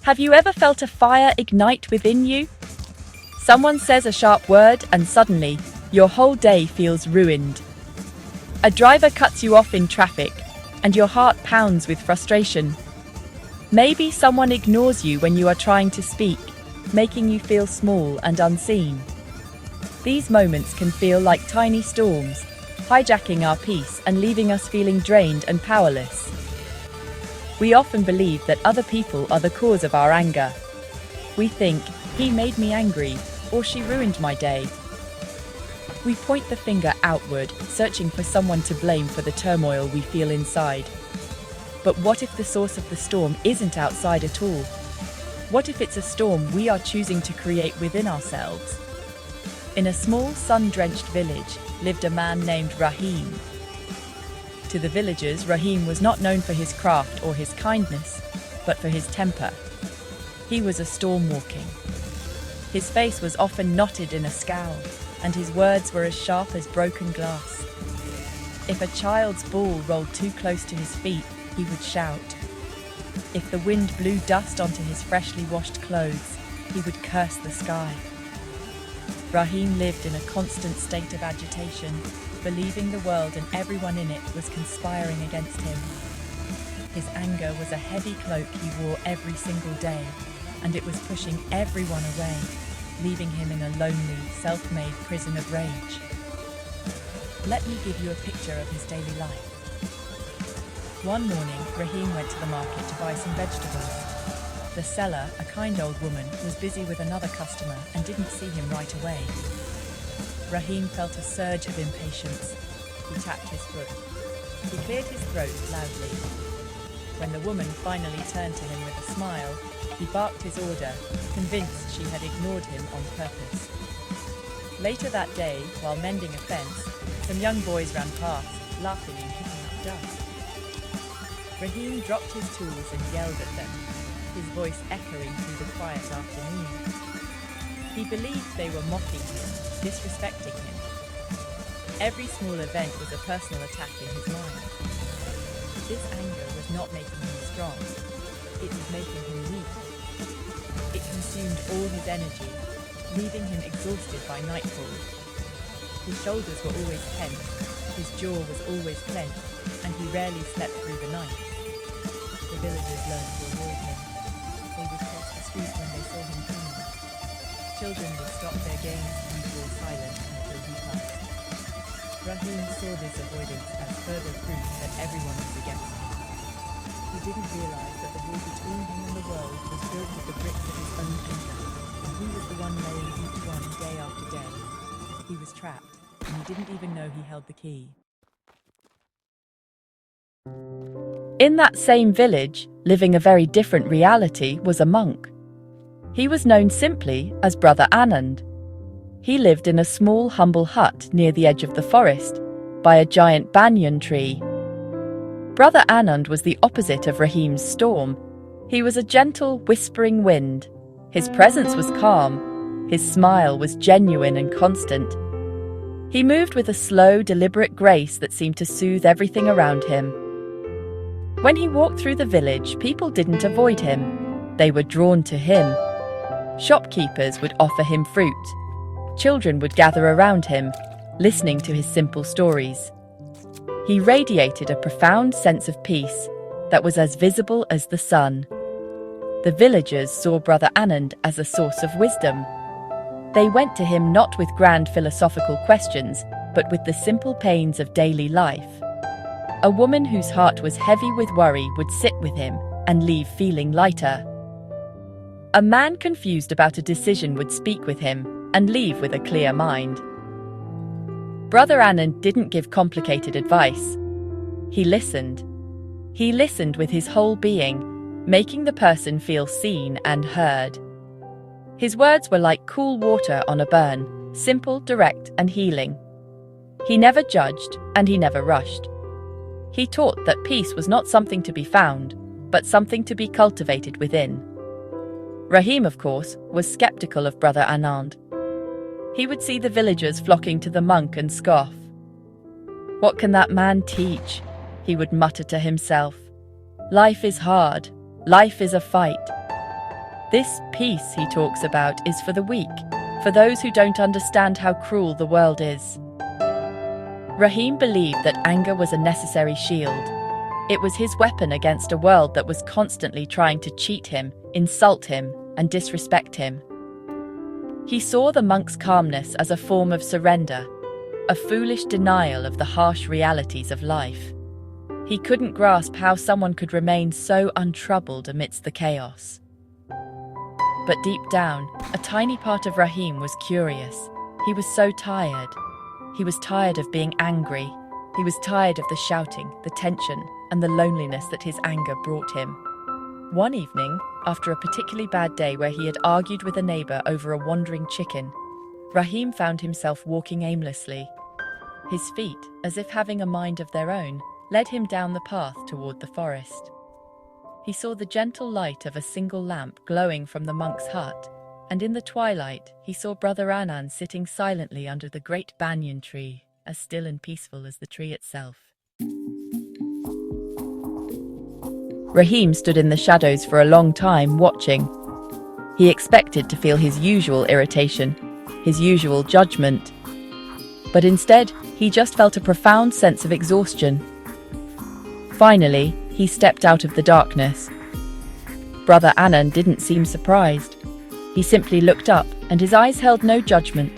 Have you ever felt a fire ignite within you? Someone says a sharp word and suddenly, your whole day feels ruined. A driver cuts you off in traffic, and your heart pounds with frustration. Maybe someone ignores you when you are trying to speak, making you feel small and unseen. These moments can feel like tiny storms, hijacking our peace and leaving us feeling drained and powerless. We often believe that other people are the cause of our anger. We think, he made me angry, or she ruined my day. We point the finger outward, searching for someone to blame for the turmoil we feel inside. But what if the source of the storm isn't outside at all? What if it's a storm we are choosing to create within ourselves? In a small, sun-drenched village lived a man named Raheem. To the villagers, Raheem was not known for his craft or his kindness, but for his temper. He was a storm walking. His face was often knotted in a scowl, and his words were as sharp as broken glass. If a child's ball rolled too close to his feet, he would shout. If the wind blew dust onto his freshly washed clothes, he would curse the sky. Raheem lived in a constant state of agitation, believing the world and everyone in it was conspiring against him. His anger was a heavy cloak he wore every single day, and it was pushing everyone away, leaving him in a lonely, self-made prison of rage. Let me give you a picture of his daily life. One morning, Raheem went to the market to buy some vegetables. The seller, a kind old woman, was busy with another customer and didn't see him right away. Raheem felt a surge of impatience. He tapped his foot. He cleared his throat loudly. When the woman finally turned to him with a smile, he barked his order, convinced she had ignored him on purpose. Later that day, while mending a fence, some young boys ran past, laughing and kicking up dust. Raheem dropped his tools and yelled at them, his voice echoing through the quiet afternoon. He believed they were mocking him, disrespecting him. Every small event was a personal attack in his mind. This anger was not making him strong, it was making him weak. It consumed all his energy, leaving him exhausted by nightfall. His shoulders were always tense, his jaw was always clenched, and he rarely slept through the night. The villagers learned to avoid him. They would cross the street when they saw him coming. Children would stop their games and fall silent until he passed. Raheem saw this avoidance as further proof that everyone was against him. He didn't realize that the wall between him and the world was built with the bricks of his own anger, and he was the one laying each one day after day. He was trapped, and he didn't even know he held the key. In that same village, living a very different reality, was a monk. He was known simply as Brother Anand. He lived in a small, humble hut near the edge of the forest, by a giant banyan tree. Brother Anand was the opposite of Raheem's storm. He was a gentle, whispering wind. His presence was calm. His smile was genuine and constant. He moved with a slow, deliberate grace that seemed to soothe everything around him. When he walked through the village, people didn't avoid him. They were drawn to him. Shopkeepers would offer him fruit. Children would gather around him, listening to his simple stories. He radiated a profound sense of peace that was as visible as the sun. The villagers saw Brother Anand as a source of wisdom. They went to him not with grand philosophical questions, but with the simple pains of daily life. A woman whose heart was heavy with worry would sit with him and leave feeling lighter. A man confused about a decision would speak with him and leave with a clear mind. Brother Anand didn't give complicated advice. He listened. He listened with his whole being, making the person feel seen and heard. His words were like cool water on a burn, simple, direct, and healing. He never judged, and he never rushed. He taught that peace was not something to be found, but something to be cultivated within. Raheem, of course, was skeptical of Brother Anand. He would see the villagers flocking to the monk and scoff. "What can that man teach?" he would mutter to himself. "Life is hard. Life is a fight." This peace he talks about is for the weak, for those who don't understand how cruel the world is. Raheem believed that anger was a necessary shield. It was his weapon against a world that was constantly trying to cheat him, insult him, and disrespect him. He saw the monk's calmness as a form of surrender, a foolish denial of the harsh realities of life. He couldn't grasp how someone could remain so untroubled amidst the chaos. But deep down, a tiny part of Raheem was curious. He was so tired. He was tired of being angry. He was tired of the shouting, the tension, and the loneliness that his anger brought him. One evening, after a particularly bad day where he had argued with a neighbor over a wandering chicken, Raheem found himself walking aimlessly. His feet, as if having a mind of their own, led him down the path toward the forest. He saw the gentle light of a single lamp glowing from the monk's hut, and in the twilight he saw Brother Anand sitting silently under the great banyan tree, as still and peaceful as the tree itself. Raheem stood in the shadows for a long time, watching. He expected to feel his usual irritation, his usual judgment. But instead, he just felt a profound sense of exhaustion. Finally, he stepped out of the darkness. Brother Anand didn't seem surprised. He simply looked up, and his eyes held no judgment,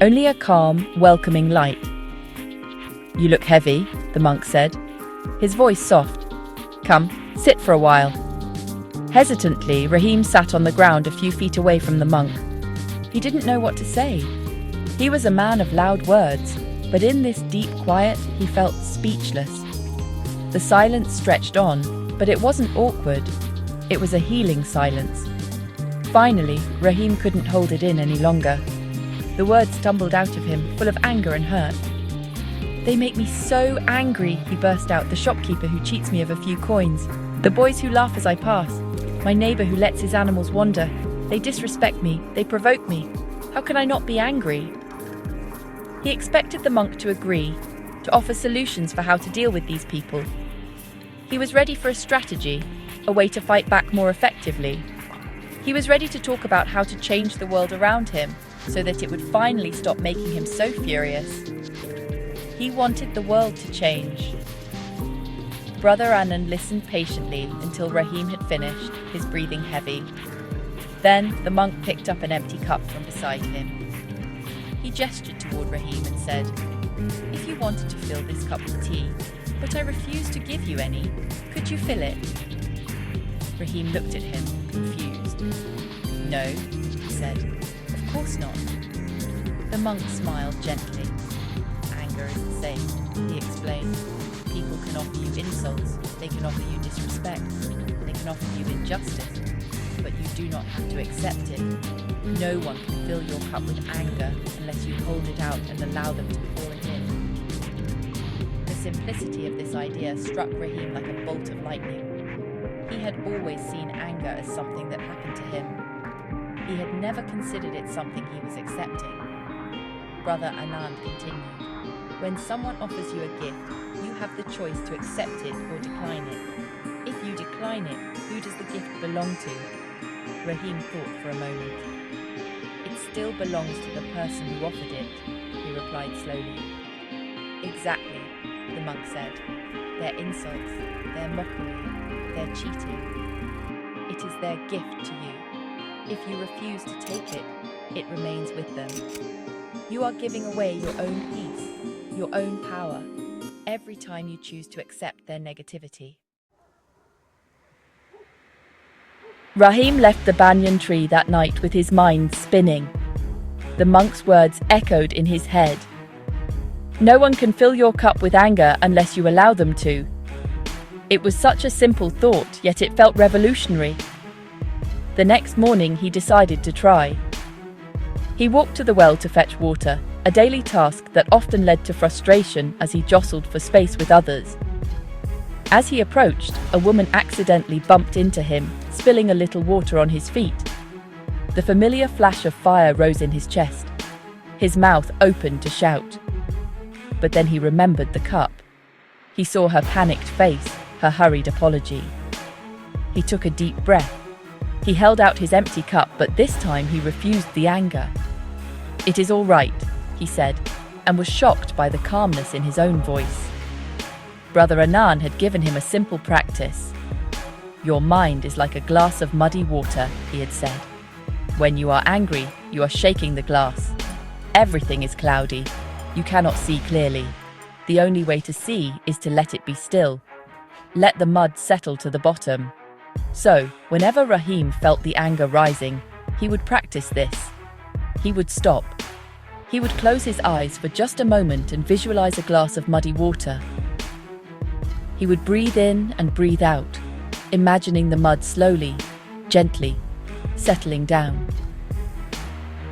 only a calm, welcoming light. "You look heavy," the monk said, his voice soft. "Come, sit for a while." Hesitantly, Raheem sat on the ground a few feet away from the monk. He didn't know what to say. He was a man of loud words, but in this deep quiet, he felt speechless. The silence stretched on, but it wasn't awkward. It was a healing silence. Finally, Raheem couldn't hold it in any longer. The words tumbled out of him, full of anger and hurt. "They make me so angry," he burst out, "the shopkeeper who cheats me of a few coins, the boys who laugh as I pass, my neighbor who lets his animals wander. They disrespect me, they provoke me. How can I not be angry?" He expected the monk to agree, to offer solutions for how to deal with these people. He was ready for a strategy, a way to fight back more effectively. He was ready to talk about how to change the world around him so that it would finally stop making him so furious. He wanted the world to change. Brother Anand listened patiently until Raheem had finished, his breathing heavy. Then the monk picked up an empty cup from beside him. He gestured toward Raheem and said, "If you wanted to fill this cup with tea, but I refuse to give you any, could you fill it?" Raheem looked at him, confused. "No," he said, "of course not." The monk smiled gently. "Anger is the same," he explained. "People can offer you insults, they can offer you disrespect, they can offer you injustice, but you do not have to accept it. No one can fill your cup with anger unless you hold it out and allow them to pour it in." The simplicity of this idea struck Raheem like a bolt of lightning. He had always seen anger as something that happened to him. He had never considered it something he was accepting. Brother Anand continued, "When someone offers you a gift, you have the choice to accept it or decline it. If you decline it, who does the gift belong to?" Raheem thought for a moment. "It still belongs to the person who offered it," he replied slowly. "Exactly," the monk said. "Their insults, their mockery, their cheating. It is their gift to you. If you refuse to take it, it remains with them. You are giving away your own peace, your own power, every time you choose to accept their negativity." Raheem left the banyan tree that night with his mind spinning. The monk's words echoed in his head. No one can fill your cup with anger unless you allow them to. It was such a simple thought, yet it felt revolutionary. The next morning he decided to try. He walked to the well to fetch water, a daily task that often led to frustration as he jostled for space with others. As he approached, a woman accidentally bumped into him, spilling a little water on his feet. The familiar flash of fire rose in his chest. His mouth opened to shout. But then he remembered the cup. He saw her panicked face, her hurried apology. He took a deep breath. He held out his empty cup, but this time he refused the anger. "It is all right," he said, and was shocked by the calmness in his own voice. Brother Anan had given him a simple practice. "Your mind is like a glass of muddy water," he had said. "When you are angry, you are shaking the glass. Everything is cloudy. You cannot see clearly. The only way to see is to let it be still. Let the mud settle to the bottom." So, whenever Raheem felt the anger rising, he would practice this. He would stop. He would close his eyes for just a moment and visualize a glass of muddy water. He would breathe in and breathe out, imagining the mud slowly, gently, settling down.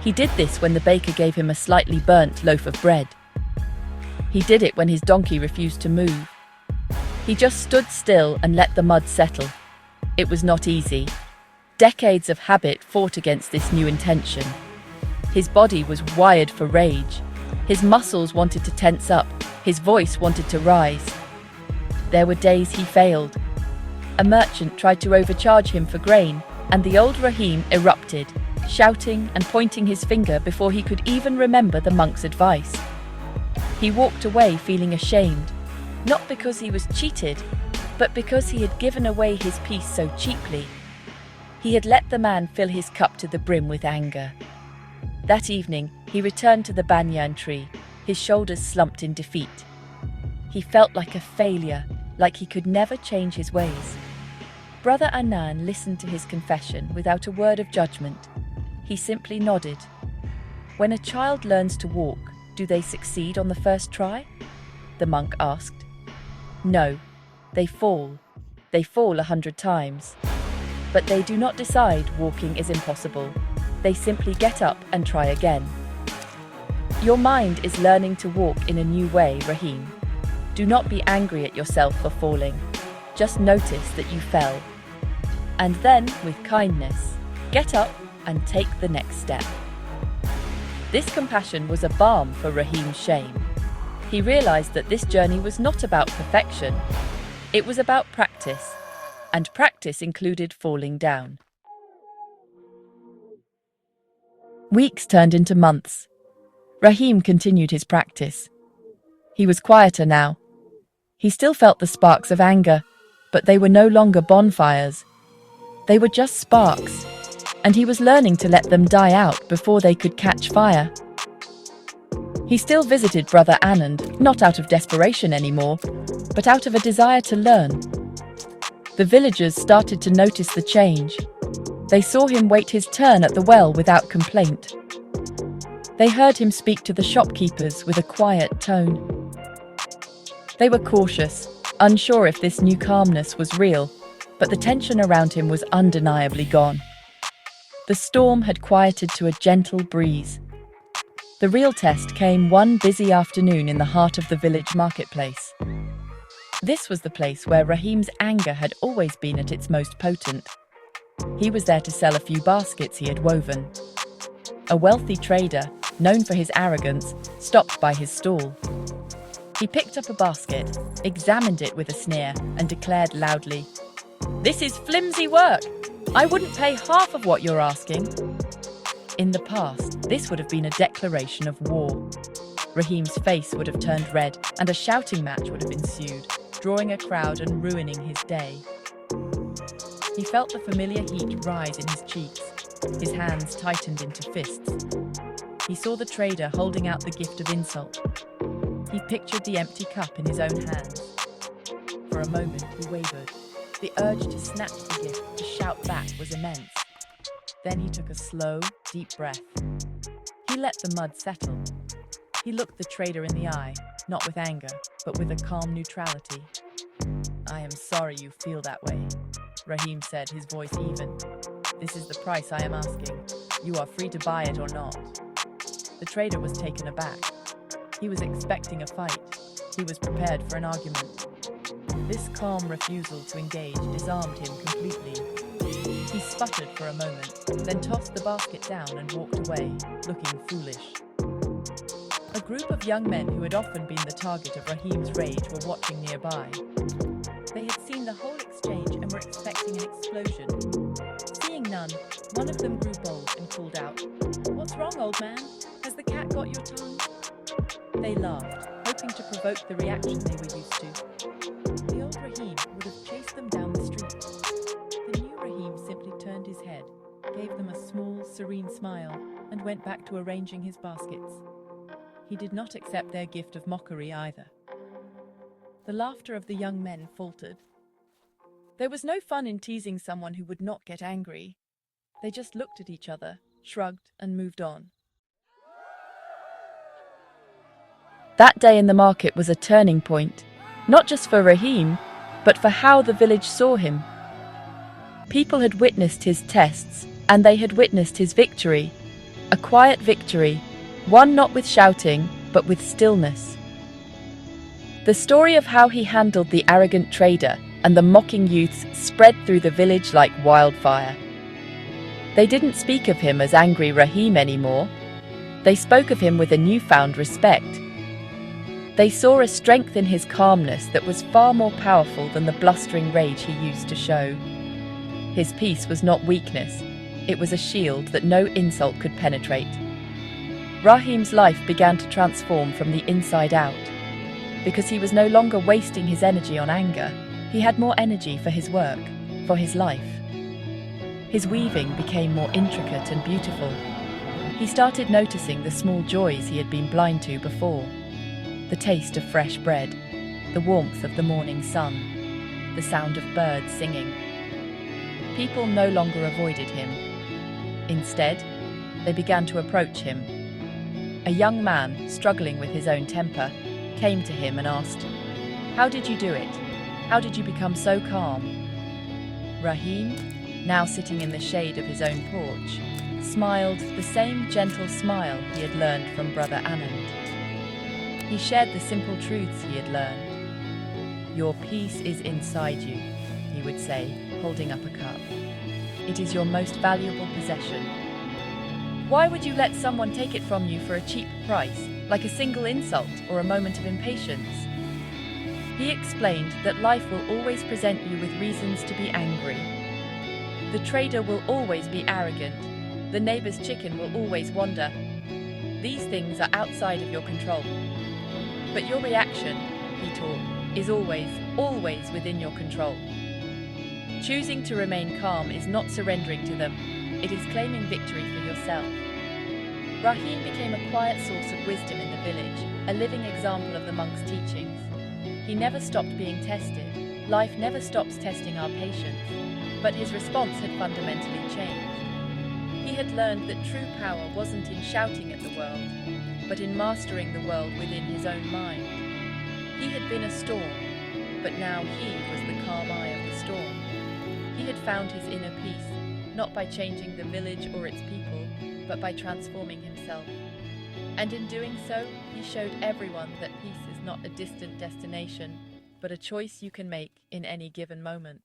He did this when the baker gave him a slightly burnt loaf of bread. He did it when his donkey refused to move. He just stood still and let the mud settle. It was not easy. Decades of habit fought against this new intention. His body was wired for rage. His muscles wanted to tense up. His voice wanted to rise. There were days he failed. A merchant tried to overcharge him for grain, and the old Raheem erupted, shouting and pointing his finger before he could even remember the monk's advice. He walked away feeling ashamed, not because he was cheated, but because he had given away his peace so cheaply. He had let the man fill his cup to the brim with anger. That evening, he returned to the banyan tree, his shoulders slumped in defeat. He felt like a failure, like he could never change his ways. Brother Anan listened to his confession without a word of judgment. He simply nodded. "When a child learns to walk, do they succeed on the first try?" the monk asked. "No, they fall. They fall 100 times. But they do not decide walking is impossible. They simply get up and try again." Your mind is learning to walk in a new way, Raheem. Do not be angry at yourself for falling. Just notice that you fell. And then, with kindness, get up and take the next step. This compassion was a balm for Raheem's shame. He realized that this journey was not about perfection. It was about practice, and practice included falling down. Weeks turned into months. Raheem continued his practice. He was quieter now. He still felt the sparks of anger, but they were no longer bonfires. They were just sparks, and he was learning to let them die out before they could catch fire. He still visited Brother Anand, not out of desperation anymore, but out of a desire to learn. The villagers started to notice the change. They saw him wait his turn at the well without complaint. They heard him speak to the shopkeepers with a quiet tone. They were cautious, unsure if this new calmness was real, but the tension around him was undeniably gone. The storm had quieted to a gentle breeze. The real test came one busy afternoon in the heart of the village marketplace. This was the place where Raheem's anger had always been at its most potent. He was there to sell a few baskets he had woven. A wealthy trader, known for his arrogance, stopped by his stall. He picked up a basket, examined it with a sneer, and declared loudly, "This is flimsy work! I wouldn't pay half of what you're asking." In the past, this would have been a declaration of war. Raheem's face would have turned red, and a shouting match would have ensued, drawing a crowd and ruining his day. He felt the familiar heat rise in his cheeks. His hands tightened into fists. He saw the trader holding out the gift of insult. He pictured the empty cup in his own hands. For a moment, he wavered. The urge to snatch the gift, to shout back, was immense. Then he took a slow, deep breath. He let the mud settle. He looked the trader in the eye, not with anger, but with a calm neutrality. "I am sorry you feel that way," Raheem said, his voice even. "This is the price I am asking. You are free to buy it or not." The trader was taken aback. He was expecting a fight. He was prepared for an argument. This calm refusal to engage disarmed him completely. He sputtered for a moment, then tossed the basket down and walked away, looking foolish. A group of young men who had often been the target of Raheem's rage were watching nearby. They had seen the whole exchange and were expecting an explosion. Seeing none, one of them grew bold and called out, "What's wrong, old man? Has the cat got your tongue?" They laughed, hoping to provoke the reaction they were used to. The old Raheem would have chased them down the street. The new Raheem simply turned his head, gave them a small, serene smile, and went back to arranging his baskets. He did not accept their gift of mockery either. The laughter of the young men faltered. There was no fun in teasing someone who would not get angry. They just looked at each other, shrugged, and moved on. That day in the market was a turning point, not just for Raheem, but for how the village saw him. People had witnessed his tests, and they had witnessed his victory. A quiet victory, one not with shouting, but with stillness. The story of how he handled the arrogant trader and the mocking youths spread through the village like wildfire. They didn't speak of him as angry Raheem anymore. They spoke of him with a newfound respect. They saw a strength in his calmness that was far more powerful than the blustering rage he used to show. His peace was not weakness, it was a shield that no insult could penetrate. Raheem's life began to transform from the inside out. Because he was no longer wasting his energy on anger, he had more energy for his work, for his life. His weaving became more intricate and beautiful. He started noticing the small joys he had been blind to before. The taste of fresh bread, the warmth of the morning sun, the sound of birds singing. People no longer avoided him. Instead, they began to approach him. A young man, struggling with his own temper, came to him and asked, "How did you do it? How did you become so calm?" Raheem, now sitting in the shade of his own porch, smiled the same gentle smile he had learned from Brother Anand. He shared the simple truths he had learned. "Your peace is inside you," he would say, holding up a cup. "It is your most valuable possession. Why would you let someone take it from you for a cheap price, like a single insult or a moment of impatience?" He explained that life will always present you with reasons to be angry. The trader will always be arrogant. The neighbor's chicken will always wander. These things are outside of your control. But your reaction, he taught, is always, always within your control. Choosing to remain calm is not surrendering to them. It is claiming victory for yourself. Raheem became a quiet source of wisdom in the village, a living example of the monk's teachings. He never stopped being tested. Life never stops testing our patience. But his response had fundamentally changed. He had learned that true power wasn't in shouting at the world, but in mastering the world within his own mind. He had been a storm, but now he was the calm eye of the storm. He had found his inner peace, not by changing the village or its people, but by transforming himself. And in doing so, he showed everyone that peace is not a distant destination, but a choice you can make in any given moment.